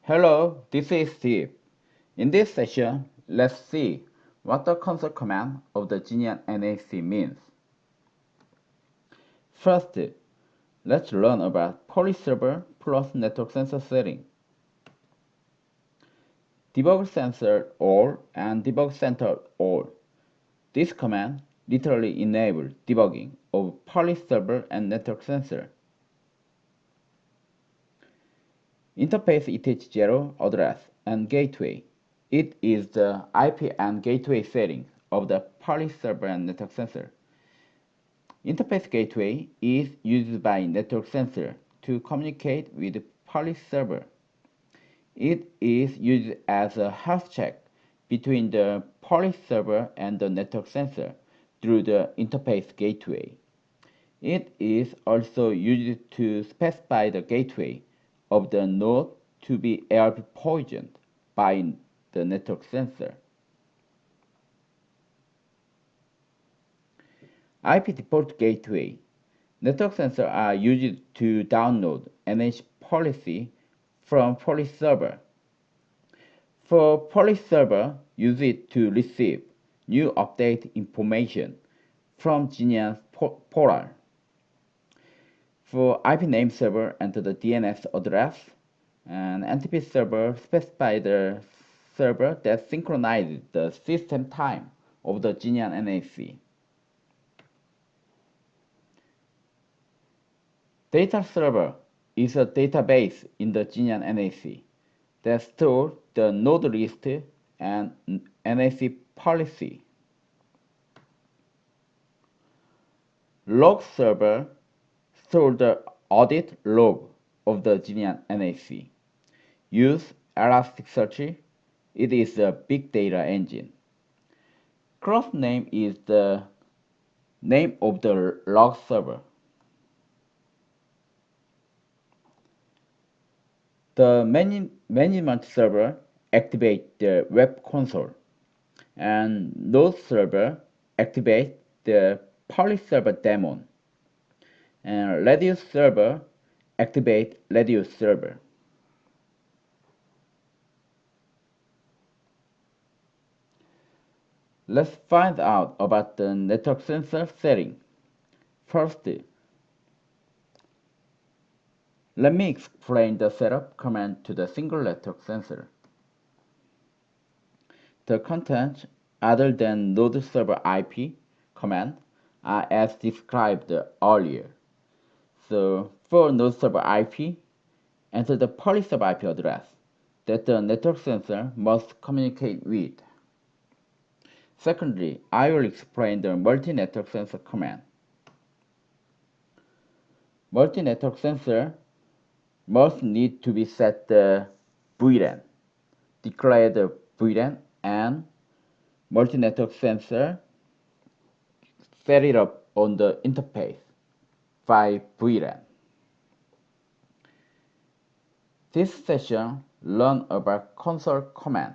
Hello, this is Steve. In this session, let's see what the console command of the Genian NAC means. First, let's learn about policy server plus network sensor setting. Debug sensor all and debug center all. This command literally enables debugging of policy server and network sensor. Interface ETH0 address and gateway. It is the IP and gateway setting of the policy server and network sensor. Interface gateway is used by network sensor to communicate with policy server. It is used as a health check between the policy server and the network sensor through the interface gateway. It is also used to specify the gateway of the node to be ARP poisoned by the network sensor. IP default gateway. Network sensors are used to download NH policy from policy server. For policy server, use it to receive new update information from Genian's portal. For IP name server, enter the DNS address, and NTP server specify the server that synchronizes the system time of the Genian NAC. Data server is a database in the Genian NAC that stores the node list and NAC policy. Log server stores the audit log of the Genian NAC. Use Elasticsearch. It is a big data engine. Cross name is the name of the log server. The management server activates the web console, and node server activates the policy server daemon, and Radius server activates Radius server. Let's find out about the network sensor setting. First, let me explain the setup command to the single network sensor. The contents other than node server IP command are as described earlier. So for node server IP, enter the policy server IP address that the network sensor must communicate with. Secondly, I will explain the multi-network sensor command. Multi-network sensor must need to be set the VLAN, declare the VLAN, and multi-network sensor set it up on the interface by VLAN. This session learn about console command.